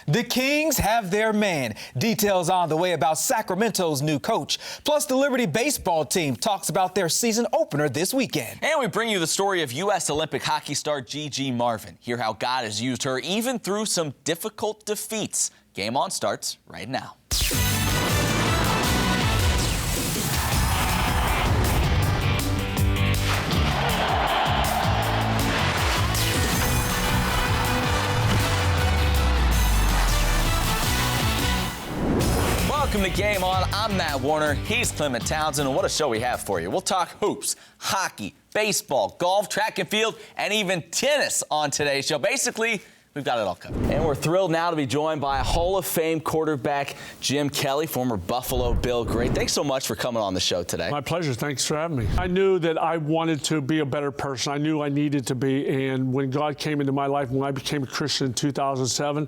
The Kings have their man. Details on the way about Sacramento's new coach. Plus, the Liberty baseball team talks about their season opener this weekend. And we bring you the story of U.S. Olympic hockey star Gigi Marvin. Hear how God has used her even through some difficult defeats. Game On starts right now. Welcome to Game On. I'm Matt Warner. He's Clement, Townsend, and what a show we have for you. We'll talk hoops, hockey, baseball, golf, track and field, and even tennis on today's show. Basically, we've got it all covered. And we're thrilled now to be joined by Hall of Fame quarterback Jim Kelly, former Buffalo Bill great. Thanks so much for coming on the show today. My pleasure. Thanks for having me. I knew that I wanted to be a better person. I knew I needed to be. And when God came into my life, when I became a Christian in 2007,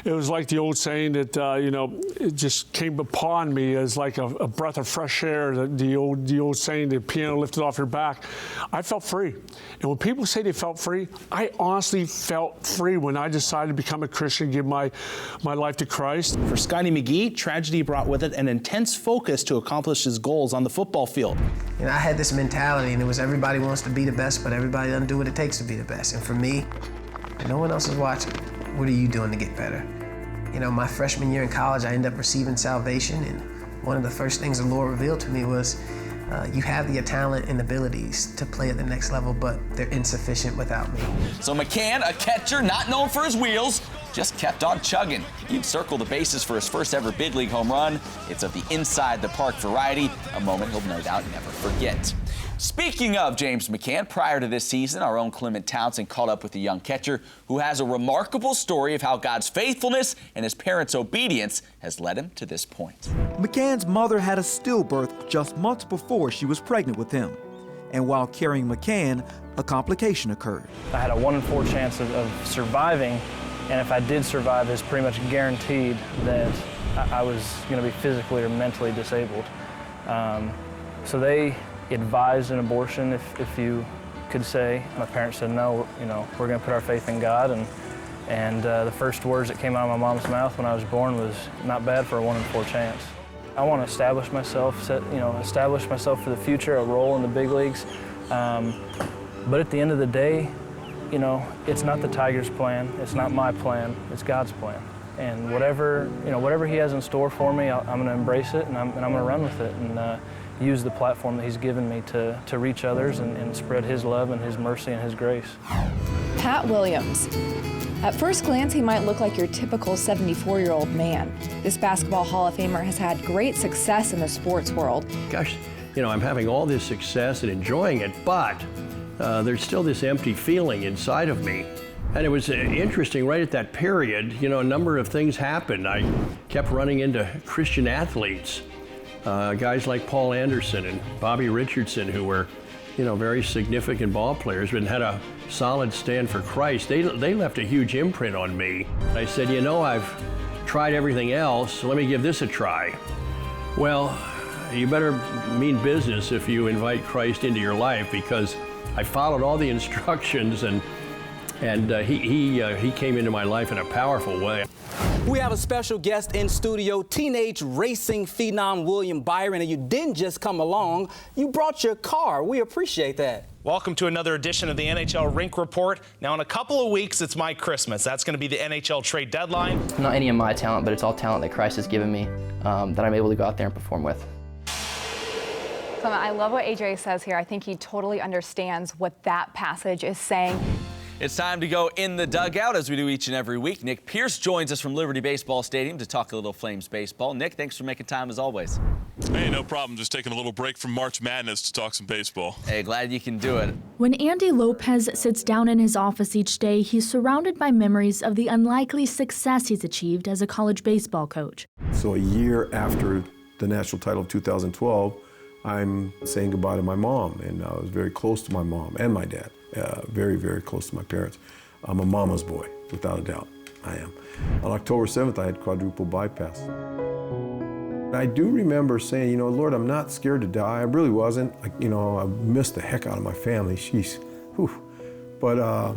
it was like the old saying that, it just came upon me as like a breath of fresh air. The old saying, the piano lifted off your back. I felt free. And when people say they felt free, I honestly felt free when I decided to become a Christian, give my life to Christ. For Scotty McGee, tragedy brought with it an intense focus to accomplish his goals on the football field. I had this mentality, and it was everybody wants to be the best, but everybody doesn't do what it takes to be the best. And for me, no one else is watching. What are you doing to get better? My freshman year in college, I ended up receiving salvation, and one of the first things the Lord revealed to me was, you have the talent and abilities to play at the next level, but they're insufficient without me. So McCann, a catcher not known for his wheels, just kept on chugging. He'd circle the bases for his first ever big league home run. It's of the inside the park variety, a moment he'll no doubt never forget. Speaking of James McCann, prior to this season, our own Clement Townsend caught up with a young catcher who has a remarkable story of how God's faithfulness and his parents' obedience has led him to this point. McCann's mother had a stillbirth just months before she was pregnant with him. And while carrying McCann, a complication occurred. I had a 1 in 4 chance of surviving, and if I did survive, it's pretty much guaranteed that I was going to be physically or mentally disabled. So they advised an abortion, if you could say. My parents said, no, we're going to put our faith in God. And the first words that came out of my mom's mouth when I was born was not bad for a 1 in 4 chance. I want to establish myself, establish myself for the future, a role in the big leagues. But at the end of the day, it's not the Tigers' plan, it's not my plan, it's God's plan. And whatever He has in store for me, I'm going to embrace it, and I'm going to run with it, and use the platform that He's given me to reach others and spread His love and His mercy and His grace. Pat Williams. At first glance, he might look like your typical 74-year-old man. This basketball Hall of Famer has had great success in the sports world. Gosh, I'm having all this success and enjoying it, but there's still this empty feeling inside of me. And it was interesting, right at that period, a number of things happened. I kept running into Christian athletes, guys like Paul Anderson and Bobby Richardson, who were, very significant ball players, but had a solid stand for Christ. They left a huge imprint on me. I said, I've tried everything else, so let me give this a try. Well, you better mean business if you invite Christ into your life, because I followed all the instructions, and he came into my life in a powerful way. We have a special guest in studio, teenage racing phenom William Byron, and you didn't just come along, you brought your car. We appreciate that. Welcome to another edition of the NHL Rink Report. Now, in a couple of weeks, it's my Christmas. That's going to be the NHL trade deadline. Not any of my talent, but it's all talent that Christ has given me that I'm able to go out there and perform with. Clement, I love what AJ says here. I think he totally understands what that passage is saying. It's time to go in the dugout, as we do each and every week. Nick Pierce joins us from Liberty Baseball Stadium to talk a little Flames baseball. Nick, thanks for making time as always. Hey, no problem. Just taking a little break from March Madness to talk some baseball. Hey, glad you can do it. When Andy Lopez sits down in his office each day, he's surrounded by memories of the unlikely success he's achieved as a college baseball coach. So a year after the national title of 2012, I'm saying goodbye to my mom, and I was very close to my mom and my dad. Very, very close to my parents. I'm a mama's boy, without a doubt, I am. On October 7th, I had quadruple bypass. I do remember saying, Lord, I'm not scared to die. I really wasn't. I missed the heck out of my family, sheesh. Whew. But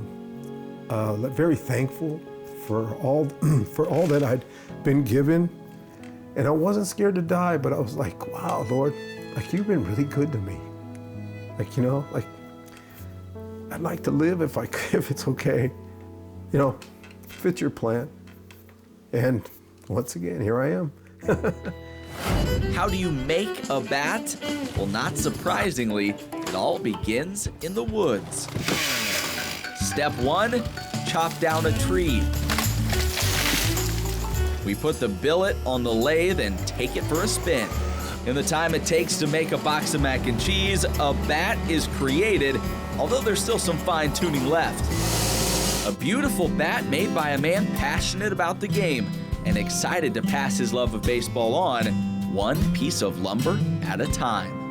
very thankful for all that I'd been given. And I wasn't scared to die, but I was like, wow, Lord, like you've been really good to me. Like, you know, like I'd like to live if it's okay. You know, if it's your plan. And once again, here I am. How do you make a bat? Well, not surprisingly, it all begins in the woods. Step 1, chop down a tree. We put the billet on the lathe and take it for a spin. In the time it takes to make a box of mac and cheese, a bat is created, although there's still some fine-tuning left. A beautiful bat made by a man passionate about the game and excited to pass his love of baseball on, one piece of lumber at a time.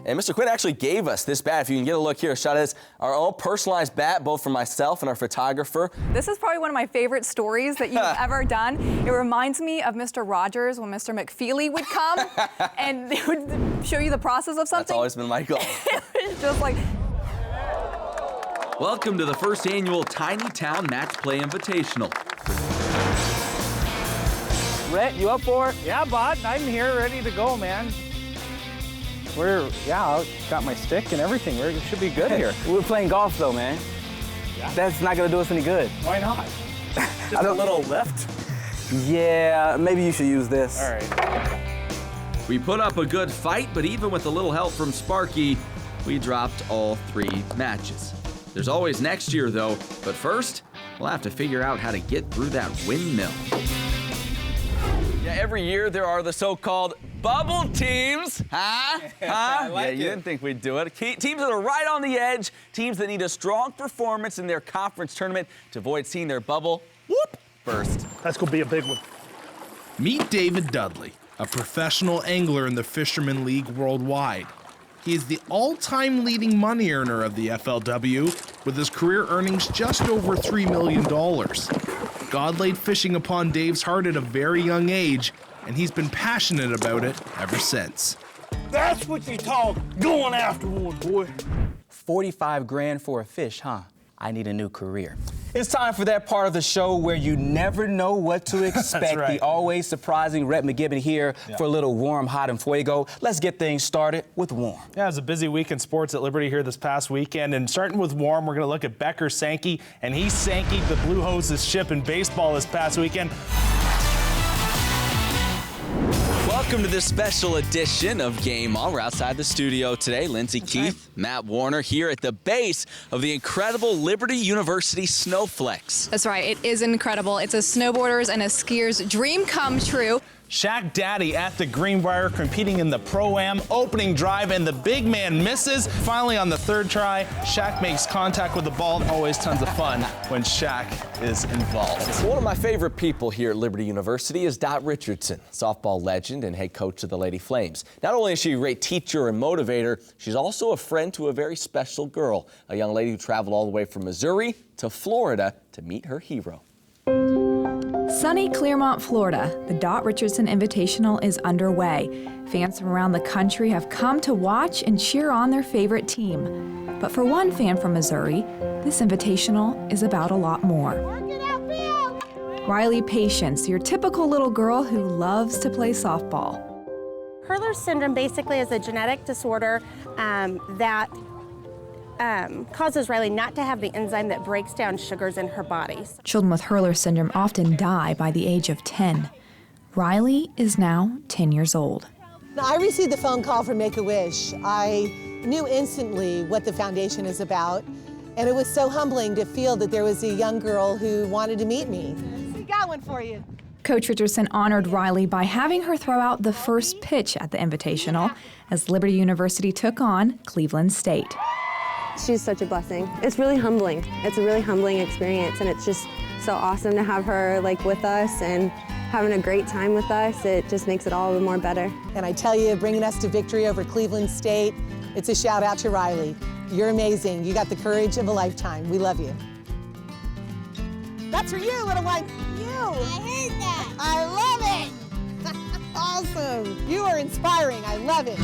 And Mr. Quinn actually gave us this bat. If you can get a look here, a shot of this, our own personalized bat, both for myself and our photographer. This is probably one of my favorite stories that you've ever done. It reminds me of Mr. Rogers when Mr. McFeely would come and they would show you the process of something. That's always been my goal. It was just like... Welcome to the first annual Tiny Town Match Play Invitational. Rhett, you up for it? Yeah, bud, I'm here, ready to go, man. I got my stick and everything. We should be good here. We're playing golf, though, man. Yeah. That's not going to do us any good. Why not? Just a little lift? Yeah, maybe you should use this. All right. We put up a good fight, but even with a little help from Sparky, we dropped all 3 matches. There's always next year, though, but first, we'll have to figure out how to get through that windmill. Yeah, every year there are the so-called bubble teams, huh? You didn't think we'd do it. Teams that are right on the edge, teams that need a strong performance in their conference tournament to avoid seeing their bubble burst. That's gonna be a big one. Meet David Dudley, a professional angler in the Fisherman League worldwide. He is the all-time leading money earner of the FLW, with his career earnings just over $3 million. God laid fishing upon Dave's heart at a very young age, and he's been passionate about it ever since. That's what you call going after one, boy. 45 grand for a fish, huh? I need a new career. It's time for that part of the show where you never know what to expect. That's right. The always surprising Rhett McGibbon here for a little warm, hot, and fuego. Let's get things started with warm. Yeah, it was a busy week in sports at Liberty here this past weekend. And starting with warm, we're going to look at Becker Sankey. And he Sankey'd the Blue Hoses ship in baseball this past weekend. Welcome to this special edition of Game On. We're outside the studio today. Lindsey Keith, Matt Warner here at the base of the incredible Liberty University Snowflex. That's right. It is incredible. It's a snowboarder's and a skier's dream come true. Shaq Daddy at the Greenbrier competing in the Pro-Am opening drive, and the big man misses. Finally, on the 3rd try, Shaq makes contact with the ball. Always tons of fun when Shaq is involved. One of my favorite people here at Liberty University is Dot Richardson, softball legend and head coach of the Lady Flames. Not only is she a great teacher and motivator, she's also a friend to a very special girl, a young lady who traveled all the way from Missouri to Florida to meet her hero. Sunny Clermont, Florida, the Dot Richardson Invitational is underway. Fans from around the country have come to watch and cheer on their favorite team. But for one fan from Missouri, this invitational is about a lot more. Riley Patience, your typical little girl who loves to play softball. Hurler syndrome basically is a genetic disorder that causes Riley not to have the enzyme that breaks down sugars in her body. Children with Hurler syndrome often die by the age of 10. Riley is now 10 years old. I received the phone call from Make-A-Wish. I knew instantly what the foundation is about, and it was so humbling to feel that there was a young girl who wanted to meet me. We got one for you. Coach Richardson honored Riley by having her throw out the first pitch at the Invitational as Liberty University took on Cleveland State. She's such a blessing. It's really humbling. It's a really humbling experience, and it's just so awesome to have her with us and having a great time with us. It just makes it all the more better. And I tell you, bringing us to victory over Cleveland State, it's a shout out to Riley. You're amazing. You got the courage of a lifetime. We love you. That's for you, little one. You. I heard that. I love it. Awesome. You are inspiring. I love it.